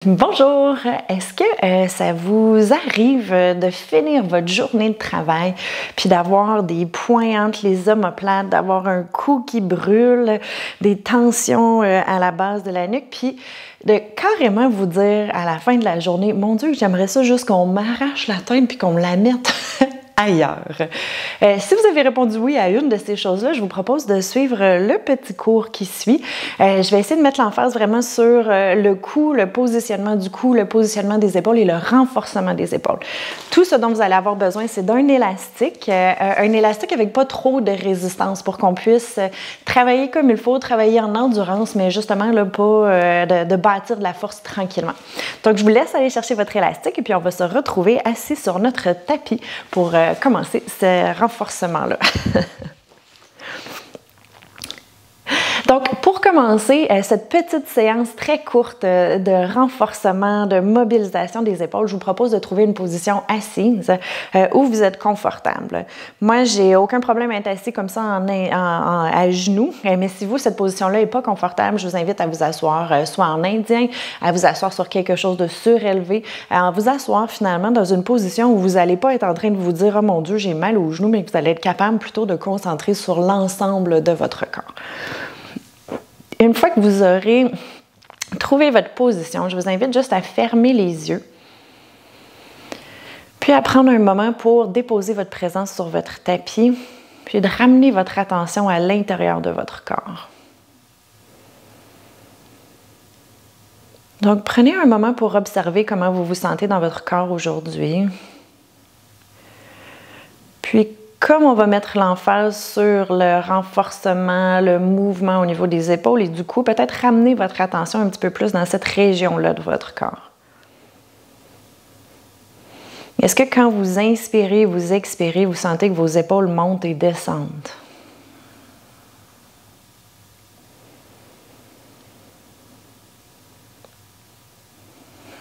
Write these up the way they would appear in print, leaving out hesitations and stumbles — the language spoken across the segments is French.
Bonjour! Est-ce que ça vous arrive de finir votre journée de travail puis d'avoir des points entre les omoplates, d'avoir un cou qui brûle, des tensions à la base de la nuque, puis de carrément vous dire à la fin de la journée, mon Dieu, j'aimerais ça juste qu'on m'arrache la tête puis qu'on me la mette ailleurs. Si vous avez répondu oui à une de ces choses-là, je vous propose de suivre le petit cours qui suit. Je vais essayer de mettre l'emphase vraiment sur le cou, le positionnement du cou, le positionnement des épaules et le renforcement des épaules. Tout ce dont vous allez avoir besoin, c'est d'un élastique avec pas trop de résistance pour qu'on puisse travailler comme il faut, travailler en endurance, mais justement là, pas de bâtir de la force tranquillement. Donc, je vous laisse aller chercher votre élastique et puis on va se retrouver assis sur notre tapis pour commencer ce renforcement-là. Donc, pour commencer cette petite séance très courte de renforcement, de mobilisation des épaules, je vous propose de trouver une position assise où vous êtes confortable. Moi, j'ai aucun problème à être assis comme ça à genoux, mais si vous, cette position-là n'est pas confortable, je vous invite à vous asseoir soit en indien, à vous asseoir sur quelque chose de surélevé, à vous asseoir finalement dans une position où vous n'allez pas être en train de vous dire « Oh mon Dieu, j'ai mal aux genoux », mais que vous allez être capable plutôt de concentrer sur l'ensemble de votre corps. Une fois que vous aurez trouvé votre position, je vous invite juste à fermer les yeux, puis à prendre un moment pour déposer votre présence sur votre tapis, puis de ramener votre attention à l'intérieur de votre corps. Donc, prenez un moment pour observer comment vous vous sentez dans votre corps aujourd'hui. Puis, comme on va mettre l'emphase sur le renforcement, le mouvement au niveau des épaules et du cou, peut-être ramener votre attention un petit peu plus dans cette région-là de votre corps. Est-ce que quand vous inspirez, vous expirez, vous sentez que vos épaules montent et descendent?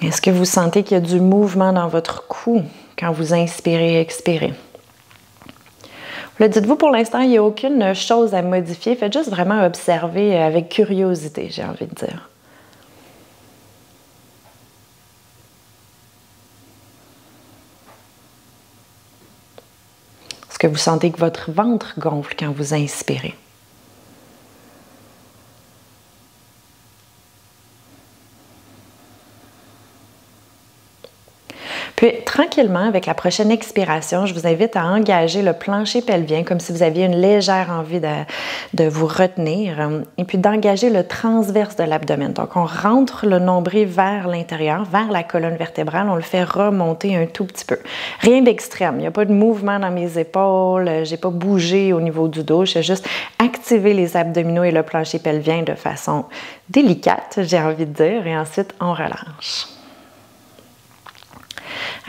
Est-ce que vous sentez qu'il y a du mouvement dans votre cou quand vous inspirez et expirez? Là, dites-vous, pour l'instant, il n'y a aucune chose à modifier. Faites juste vraiment observer avec curiosité, j'ai envie de dire. Est-ce que vous sentez que votre ventre gonfle quand vous inspirez? Puis, tranquillement, avec la prochaine expiration, je vous invite à engager le plancher pelvien comme si vous aviez une légère envie de vous retenir et puis d'engager le transverse de l'abdomen. Donc, on rentre le nombril vers l'intérieur, vers la colonne vertébrale. On le fait remonter un tout petit peu. Rien d'extrême. Il n'y a pas de mouvement dans mes épaules. Je n'ai pas bougé au niveau du dos. J'ai juste activé les abdominaux et le plancher pelvien de façon délicate, j'ai envie de dire. Et ensuite, on relâche.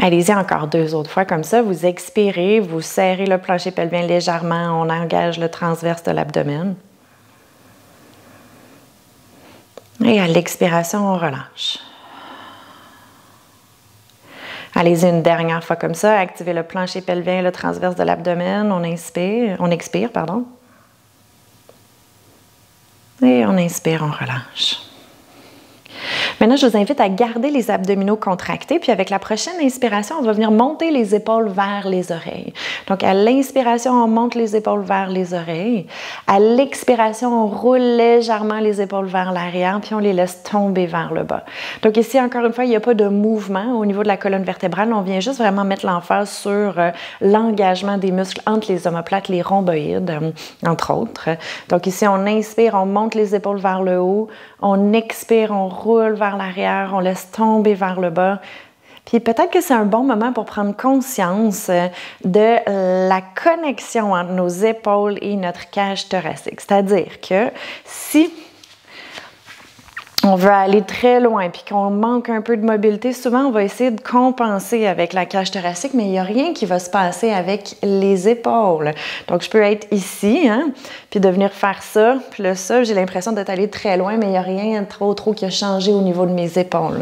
Allez-y encore 2 autres fois comme ça. Vous expirez, vous serrez le plancher pelvien légèrement, on engage le transverse de l'abdomen. Et à l'expiration, on relâche. Allez-y une dernière fois comme ça. Activez le plancher pelvien, le transverse de l'abdomen. On expire, pardon. Et on inspire, on relâche. Maintenant, je vous invite à garder les abdominaux contractés, puis avec la prochaine inspiration, on va venir monter les épaules vers les oreilles. Donc, à l'inspiration, on monte les épaules vers les oreilles. À l'expiration, on roule légèrement les épaules vers l'arrière, puis on les laisse tomber vers le bas. Donc ici, encore une fois, il n'y a pas de mouvement au niveau de la colonne vertébrale. On vient juste vraiment mettre l'emphase sur l'engagement des muscles entre les omoplates, les rhomboïdes, entre autres. Donc ici, on inspire, on monte les épaules vers le haut. On expire, on roule vers l'arrière, on laisse tomber vers le bas. Puis peut-être que c'est un bon moment pour prendre conscience de la connexion entre nos épaules et notre cage thoracique. C'est-à-dire que si on veut aller très loin puis qu'on manque un peu de mobilité, souvent on va essayer de compenser avec la cage thoracique, mais il n'y a rien qui va se passer avec les épaules. Donc je peux être ici, puis de venir faire ça, puis là ça, j'ai l'impression d'être allé très loin, mais il n'y a rien trop qui a changé au niveau de mes épaules.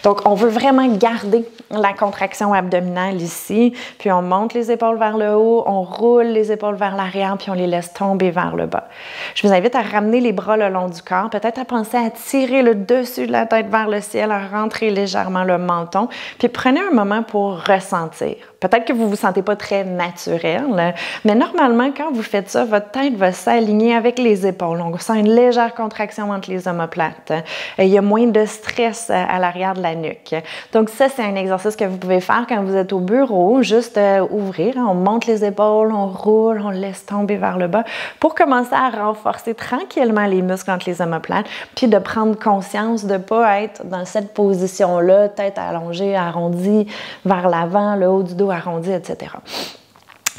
Donc on veut vraiment garder la contraction abdominale ici, puis on monte les épaules vers le haut, on roule les épaules vers l'arrière, puis on les laisse tomber vers le bas. Je vous invite à ramener les bras le long du corps, peut-être à penser à tirer ouvrez le dessus de la tête vers le ciel, rentrez légèrement le menton, puis prenez un moment pour ressentir. Peut-être que vous ne vous sentez pas très naturel, mais normalement, quand vous faites ça, votre tête va s'aligner avec les épaules. On sent une légère contraction entre les omoplates. Il y a moins de stress à l'arrière de la nuque. Donc ça, c'est un exercice que vous pouvez faire quand vous êtes au bureau, juste ouvrir. On monte les épaules, on roule, on laisse tomber vers le bas pour commencer à renforcer tranquillement les muscles entre les omoplates, puis de prendre conscience de ne pas être dans cette position-là, tête allongée, arrondie vers l'avant, le haut du dos arrondi, etc.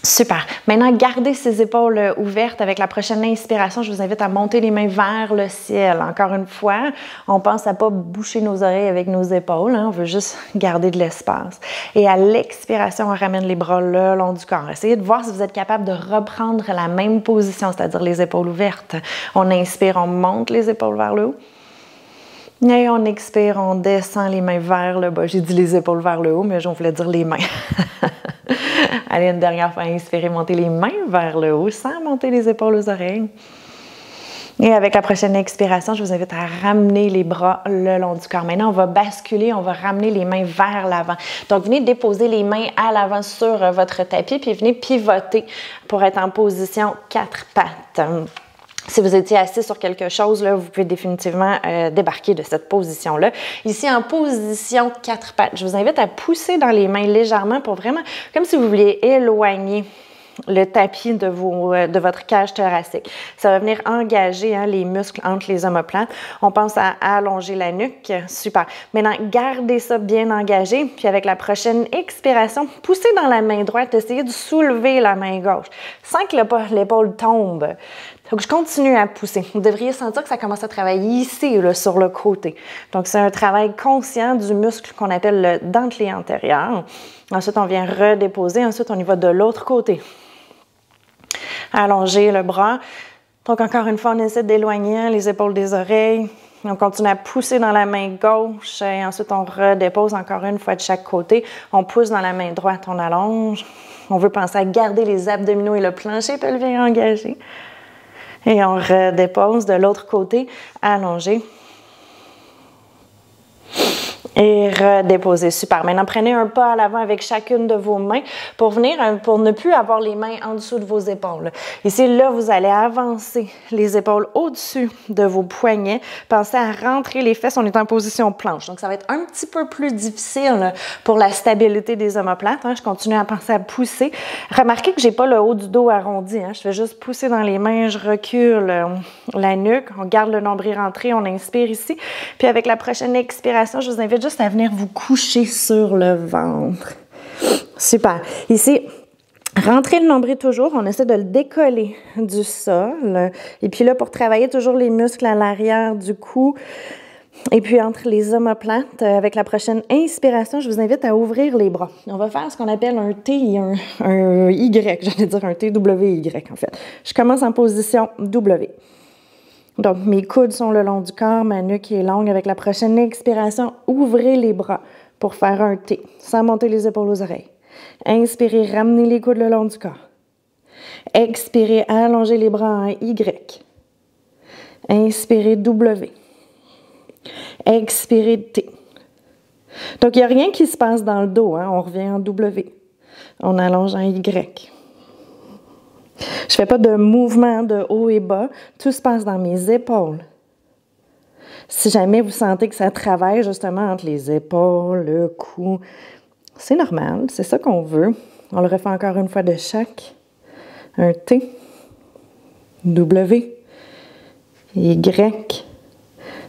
Super. Maintenant, gardez ces épaules ouvertes. Avec la prochaine inspiration, je vous invite à monter les mains vers le ciel. Encore une fois, on pense à ne pas boucher nos oreilles avec nos épaules. On veut juste garder de l'espace. Et à l'expiration, on ramène les bras le long du corps. Essayez de voir si vous êtes capable de reprendre la même position, c'est-à-dire les épaules ouvertes. On inspire, on monte les épaules vers le haut. Et on expire, on descend les mains vers le bas. J'ai dit les épaules vers le haut, mais je voulais dire les mains. Allez, une dernière fois, inspirez, montez les mains vers le haut sans monter les épaules aux oreilles. Et avec la prochaine expiration, je vous invite à ramener les bras le long du corps. Maintenant, on va basculer, on va ramener les mains vers l'avant. Donc, venez déposer les mains à l'avant sur votre tapis, puis venez pivoter pour être en position 4 pattes. Si vous étiez assis sur quelque chose, là, vous pouvez définitivement débarquer de cette position-là. Ici, en position 4 pattes, je vous invite à pousser dans les mains légèrement pour vraiment, comme si vous vouliez éloigner le tapis de votre cage thoracique. Ça va venir engager les muscles entre les omoplates. On pense à allonger la nuque. Super. Maintenant, gardez ça bien engagé. Puis avec la prochaine expiration, poussez dans la main droite. Essayez de soulever la main gauche sans que l'épaule tombe. Donc, je continue à pousser. Vous devriez sentir que ça commence à travailler ici, là, sur le côté. Donc, c'est un travail conscient du muscle qu'on appelle le dentelé antérieur. Ensuite, on vient redéposer. Ensuite, on y va de l'autre côté. Allonger le bras. Donc, encore une fois, on essaie d'éloigner les épaules des oreilles. On continue à pousser dans la main gauche et ensuite, on redépose encore une fois de chaque côté. On pousse dans la main droite, on allonge. On veut penser à garder les abdominaux et le plancher pelvien engagé. Et on redépose de l'autre côté, allongé. Et redéposer. Super. Maintenant, prenez un pas à l'avant avec chacune de vos mains pour ne plus avoir les mains en dessous de vos épaules. Ici, là, vous allez avancer les épaules au-dessus de vos poignets. Pensez à rentrer les fesses. On est en position planche. Donc, ça va être un petit peu plus difficile pour la stabilité des omoplates. Je continue à penser à pousser. Remarquez que je n'ai pas le haut du dos arrondi. Je fais juste pousser dans les mains. Je recule la nuque. On garde le nombril rentré. On inspire ici. Puis, avec la prochaine expiration, je vous invite juste à venir vous coucher sur le ventre. Super. Ici, rentrez le nombril toujours. On essaie de le décoller du sol. Et puis là, pour travailler toujours les muscles à l'arrière du cou et puis entre les omoplates, avec la prochaine inspiration, je vous invite à ouvrir les bras. On va faire ce qu'on appelle un T et un Y. J'allais dire un TWY en fait. Je commence en position W. Donc, mes coudes sont le long du corps, ma nuque est longue. Avec la prochaine expiration, ouvrez les bras pour faire un T, sans monter les épaules aux oreilles. Inspirez, ramenez les coudes le long du corps. Expirez, allongez les bras en Y. Inspirez, W. Expirez, T. Donc, il n'y a rien qui se passe dans le dos. On revient en W. On allonge en Y. Je ne fais pas de mouvement de haut et bas. Tout se passe dans mes épaules. Si jamais vous sentez que ça travaille justement entre les épaules, le cou, c'est normal. C'est ça qu'on veut. On le refait encore une fois de chaque. Un T, W, Y,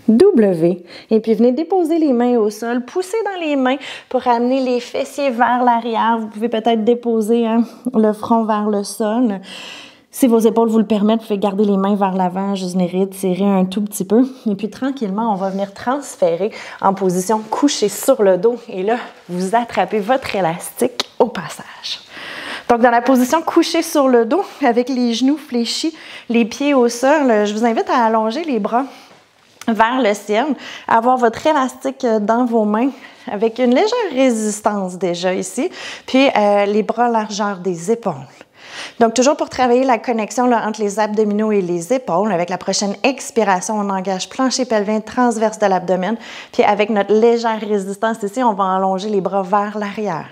W. Et puis, venez déposer les mains au sol. Poussez dans les mains pour amener les fessiers vers l'arrière. Vous pouvez peut-être déposer le front vers le sol. Si vos épaules vous le permettent, vous pouvez garder les mains vers l'avant, juste venir étirer un tout petit peu. Et puis, tranquillement, on va venir transférer en position couchée sur le dos. Et là, vous attrapez votre élastique au passage. Donc, dans la position couchée sur le dos, avec les genoux fléchis, les pieds au sol, je vous invite à allonger les bras vers le ciel, avoir votre élastique dans vos mains avec une légère résistance déjà ici, puis les bras largeur des épaules. Donc, toujours pour travailler la connexion là, entre les abdominaux et les épaules, avec la prochaine expiration, on engage plancher pelvien transverse de l'abdomen. Puis avec notre légère résistance ici, on va allonger les bras vers l'arrière.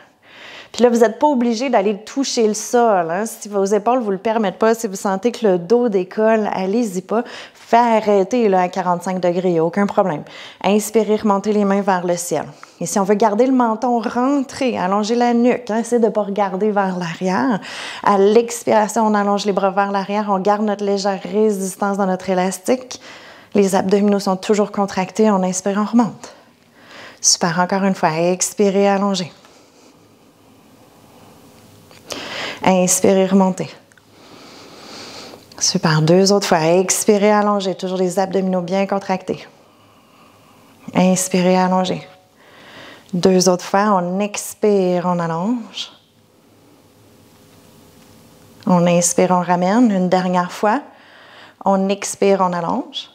Puis là, vous n'êtes pas obligé d'aller toucher le sol. Hein? Si vos épaules ne vous le permettent pas, si vous sentez que le dos décolle, allez-y pas. Faites arrêter là, à 45 degrés, il n'y a aucun problème. Inspirez, remontez les mains vers le ciel. Et si on veut garder le menton rentré, allonger la nuque, hein, essayez de ne pas regarder vers l'arrière. À l'expiration, on allonge les bras vers l'arrière, on garde notre légère résistance dans notre élastique. Les abdominaux sont toujours contractés, on inspire, on remonte. Super, encore une fois, expirez, allongez. Inspirez, remontez. Super, 2 autres fois. Expirez, allongez. Toujours les abdominaux bien contractés. Inspirez, allongez. 2 autres fois. On expire, on allonge. On inspire, on ramène. Une dernière fois. On expire, on allonge.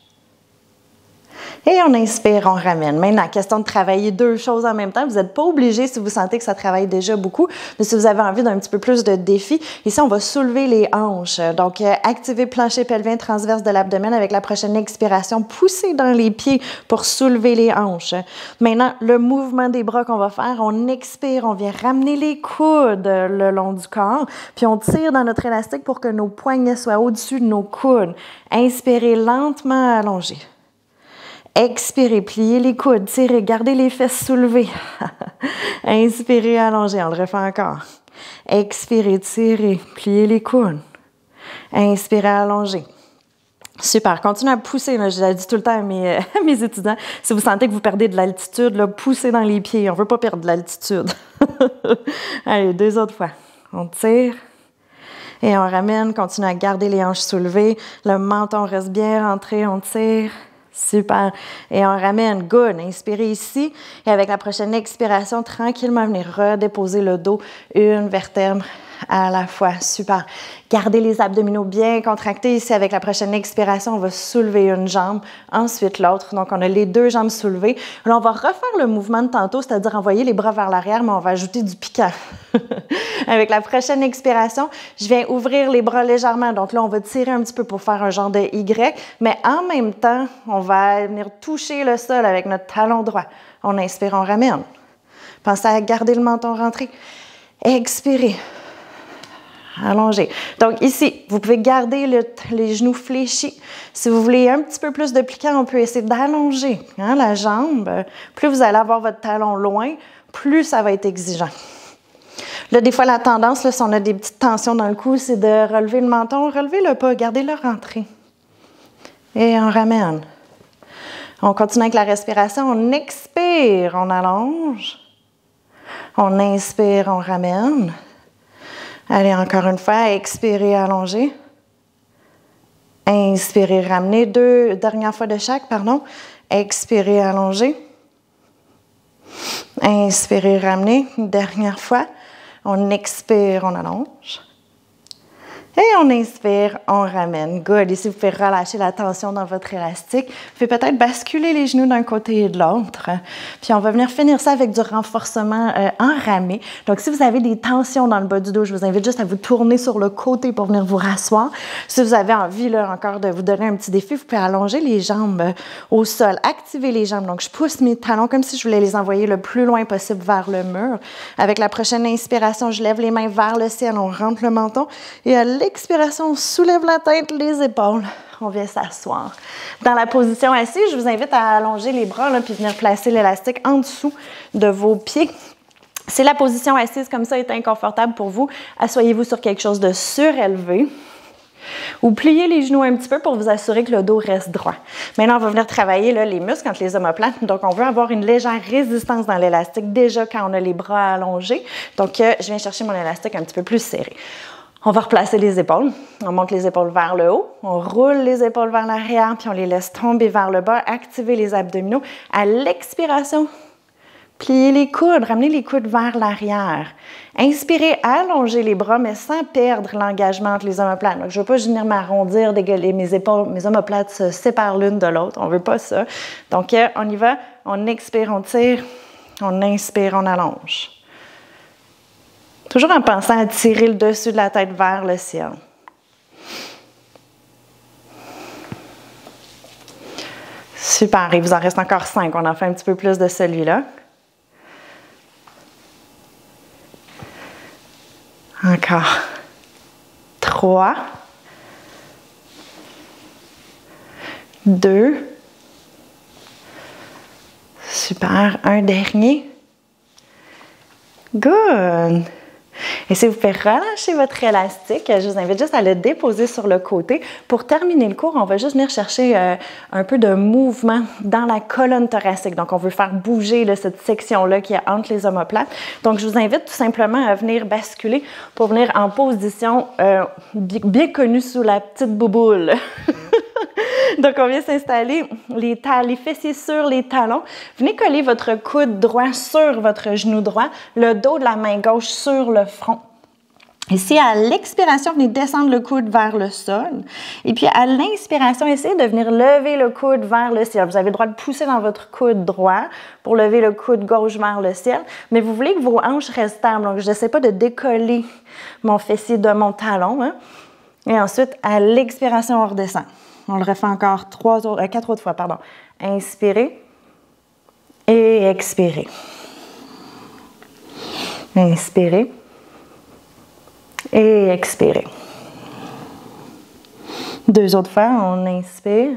Et on inspire, on ramène. Maintenant, question de travailler 2 choses en même temps. Vous n'êtes pas obligé si vous sentez que ça travaille déjà beaucoup, mais si vous avez envie d'un petit peu plus de défi, ici, on va soulever les hanches. Donc, activez plancher pelvien transverse de l'abdomen avec la prochaine expiration. Poussez dans les pieds pour soulever les hanches. Maintenant, le mouvement des bras qu'on va faire, on expire, on vient ramener les coudes le long du corps, puis on tire dans notre élastique pour que nos poignets soient au-dessus de nos coudes. Inspirez lentement, allongez. Expirez, pliez les coudes, tirez, gardez les fesses soulevées. Inspirez, allongez, on le refait encore. Expirez, tirez, pliez les coudes. Inspirez, allongez. Super, continuez à pousser. Là, je le dis tout le temps à mes étudiants, si vous sentez que vous perdez de l'altitude, là, poussez dans les pieds. On ne veut pas perdre de l'altitude. Allez, 2 autres fois. On tire. Et on ramène, continue à garder les hanches soulevées. Le menton reste bien rentré, on tire. Super. Et on ramène. Good. Inspirez ici. Et avec la prochaine expiration, tranquillement, venez redéposer le dos, une vertèbre à la fois. Super. Gardez les abdominaux bien contractés. Ici, avec la prochaine expiration, on va soulever une jambe, ensuite l'autre. Donc, on a les 2 jambes soulevées. Là, on va refaire le mouvement de tantôt, c'est-à-dire envoyer les bras vers l'arrière, mais on va ajouter du piquant. Avec la prochaine expiration, je viens ouvrir les bras légèrement. Donc là, on va tirer un petit peu pour faire un genre de Y, mais en même temps, on va venir toucher le sol avec notre talon droit. On inspire, on ramène. Pensez à garder le menton rentré. Expirez. Allongez. Donc ici, vous pouvez garder les genoux fléchis. Si vous voulez un petit peu plus de pliquant, on peut essayer d'allonger la jambe. Plus vous allez avoir votre talon loin, plus ça va être exigeant. Là, des fois, la tendance, là, si on a des petites tensions dans le cou, c'est de relever le menton. Relevez-le pas, gardez-le rentré. Et on ramène. On continue avec la respiration. On expire, on allonge. On inspire, on ramène. Allez, encore une fois, expirez, allongez. Inspirez, ramenez. 2 dernières fois de chaque, pardon. Expirez, allongez. Inspirez, ramenez. Une dernière fois. On expire, on allonge. Et on inspire, on ramène. Good. Ici, vous pouvez relâcher la tension dans votre élastique. Vous pouvez peut-être basculer les genoux d'un côté et de l'autre. Puis, on va venir finir ça avec du renforcement enramé. Donc, si vous avez des tensions dans le bas du dos, je vous invite juste à vous tourner sur le côté pour venir vous rasseoir. Si vous avez envie, là, encore de vous donner un petit défi, vous pouvez allonger les jambes au sol. Activez les jambes. Donc, je pousse mes talons comme si je voulais les envoyer le plus loin possible vers le mur. Avec la prochaine inspiration, je lève les mains vers le ciel. On rentre le menton. Et à l'expiration, on soulève la tête, les épaules. On vient s'asseoir. Dans la position assise, je vous invite à allonger les bras là, puis venir placer l'élastique en dessous de vos pieds. Si la position assise comme ça est inconfortable pour vous, asseyez-vous sur quelque chose de surélevé. Ou pliez les genoux un petit peu pour vous assurer que le dos reste droit. Maintenant, on va venir travailler là, les muscles entre les omoplates. Donc, on veut avoir une légère résistance dans l'élastique déjà quand on a les bras allongés. Donc, je viens chercher mon élastique un petit peu plus serré. On va replacer les épaules. On monte les épaules vers le haut. On roule les épaules vers l'arrière, puis on les laisse tomber vers le bas. Activez les abdominaux. À l'expiration, pliez les coudes. Ramenez les coudes vers l'arrière. Inspirez, allongez les bras, mais sans perdre l'engagement entre les omoplates. Donc, je ne veux pas venir m'arrondir, dégueuler mes épaules. Mes omoplates se séparent l'une de l'autre. On ne veut pas ça. Donc, on y va. On expire, on tire. On inspire, on allonge. Toujours en pensant à tirer le dessus de la tête vers le ciel. Super, il vous en reste encore 5. On en fait un petit peu plus de celui-là. Encore. 3. 2. Super. Un dernier. Good. Et si vous pouvez relâcher votre élastique, je vous invite juste à le déposer sur le côté. Pour terminer le cours, on va juste venir chercher un peu de mouvement dans la colonne thoracique. Donc, on veut faire bouger là, cette section-là qui est entre les omoplates. Donc, je vous invite tout simplement à venir basculer pour venir en position bien connue sous la petite bouboule. Donc, on vient s'installer les fessiers sur les talons. Venez coller votre coude droit sur votre genou droit, le dos de la main gauche sur le front. Ici, à l'expiration, venez descendre le coude vers le sol. Et puis, à l'inspiration, essayez de venir lever le coude vers le ciel. Vous avez le droit de pousser dans votre coude droit pour lever le coude gauche vers le ciel. Mais vous voulez que vos hanches restent stables. Donc, je n'essaie pas de décoller mon fessier de mon talon. Hein. Et ensuite, à l'expiration, on redescend. On le refait encore 4 autres fois. Pardon. Inspirez et expirez. Inspirez et expirez. 2 autres fois, on inspire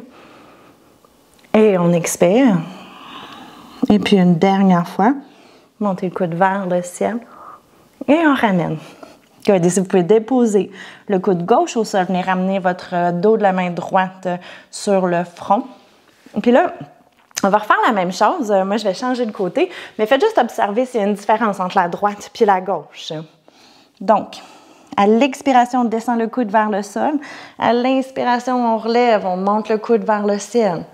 et on expire. Et puis une dernière fois, montez le coude vers le ciel et on ramène. Good. Et si vous pouvez déposer le coude gauche au sol, venez ramener votre dos de la main droite sur le front. Et puis là, on va refaire la même chose. Moi, je vais changer de côté, mais faites juste observer s'il y a une différence entre la droite et la gauche. Donc, à l'expiration, on descend le coude vers le sol. À l'inspiration, on relève, on monte le coude vers le ciel.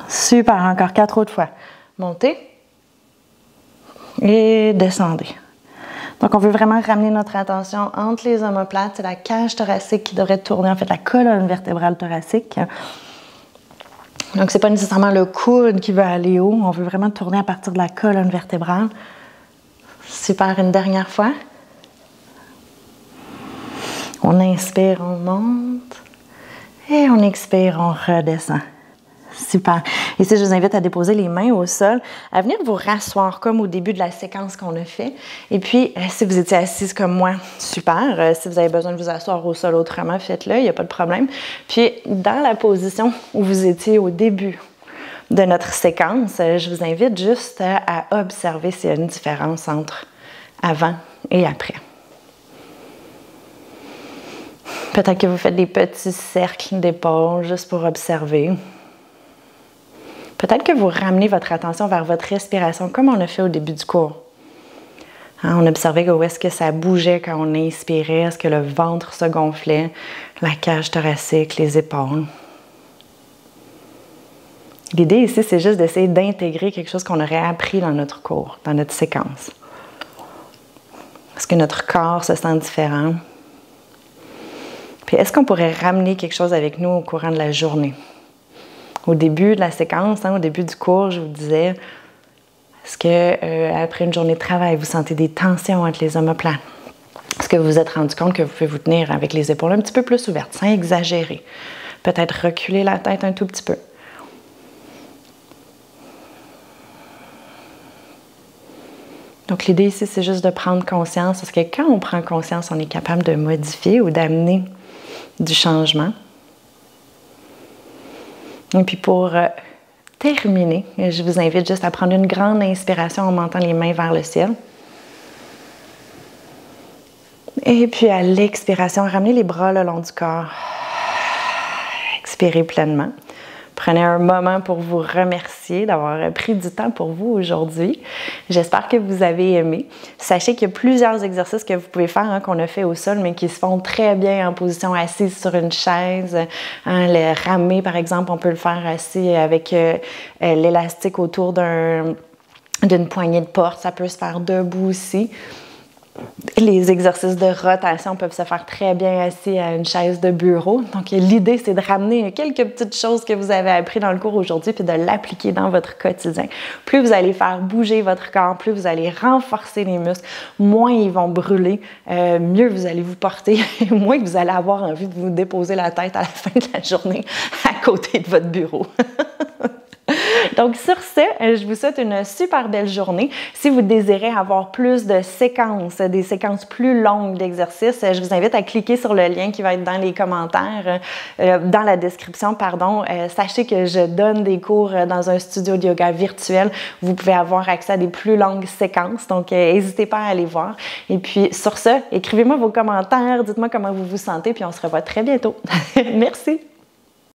Super, encore 4 autres fois. Montez et descendez. Donc, on veut vraiment ramener notre attention entre les omoplates. C'est la cage thoracique qui devrait tourner, en fait, la colonne vertébrale thoracique. Donc, ce n'est pas nécessairement le coude qui veut aller haut. On veut vraiment tourner à partir de la colonne vertébrale. Super, une dernière fois. On inspire, on monte. Et on expire, on redescend. Super. Ici, je vous invite à déposer les mains au sol, à venir vous rasseoir comme au début de la séquence qu'on a fait. Et puis, si vous étiez assise comme moi, super. Si vous avez besoin de vous asseoir au sol autrement, faites-le, il n'y a pas de problème. Puis, dans la position où vous étiez au début de notre séquence, je vous invite juste à observer s'il y a une différence entre avant et après. Peut-être que vous faites des petits cercles d'épaules juste pour observer. Peut-être que vous ramenez votre attention vers votre respiration comme on a fait au début du cours. Hein, on observait où est-ce que ça bougeait quand on inspirait, est-ce que le ventre se gonflait, la cage thoracique, les épaules. L'idée ici, c'est juste d'essayer d'intégrer quelque chose qu'on aurait appris dans notre cours, dans notre séquence. Est-ce que notre corps se sent différent? Puis est-ce qu'on pourrait ramener quelque chose avec nous au courant de la journée? Au début de la séquence, au début du cours, je vous disais, est-ce que après une journée de travail, vous sentez des tensions entre les omoplates? Est-ce que vous vous êtes rendu compte que vous pouvez vous tenir avec les épaules un petit peu plus ouvertes, sans exagérer? Peut-être reculer la tête un tout petit peu. Donc l'idée ici, c'est juste de prendre conscience, parce que quand on prend conscience, on est capable de modifier ou d'amener du changement. Et puis pour terminer, je vous invite juste à prendre une grande inspiration en montant les mains vers le ciel. Et puis à l'expiration, ramenez les bras le long du corps. Expirez pleinement. Prenez un moment pour vous remercier d'avoir pris du temps pour vous aujourd'hui. J'espère que vous avez aimé. Sachez qu'il y a plusieurs exercices que vous pouvez faire qu'on a fait au sol, mais qui se font très bien en position assise sur une chaise. Le ramé, par exemple, on peut le faire assis avec l'élastique autour d'une poignée de porte. Ça peut se faire debout aussi. Les exercices de rotation peuvent se faire très bien assis à une chaise de bureau. Donc, l'idée, c'est de ramener quelques petites choses que vous avez apprises dans le cours aujourd'hui puis de l'appliquer dans votre quotidien. Plus vous allez faire bouger votre corps, plus vous allez renforcer les muscles, moins ils vont brûler, mieux vous allez vous porter, moins que vous allez avoir envie de vous déposer la tête à la fin de la journée à côté de votre bureau. Donc, sur ce, je vous souhaite une super belle journée. Si vous désirez avoir plus de séquences, des séquences plus longues d'exercices, je vous invite à cliquer sur le lien qui va être dans les commentaires, dans la description, pardon. Sachez que je donne des cours dans un studio de yoga virtuel. Vous pouvez avoir accès à des plus longues séquences, donc n'hésitez pas à aller voir. Et puis, sur ce, écrivez-moi vos commentaires, dites-moi comment vous vous sentez, puis on se revoit très bientôt. Merci!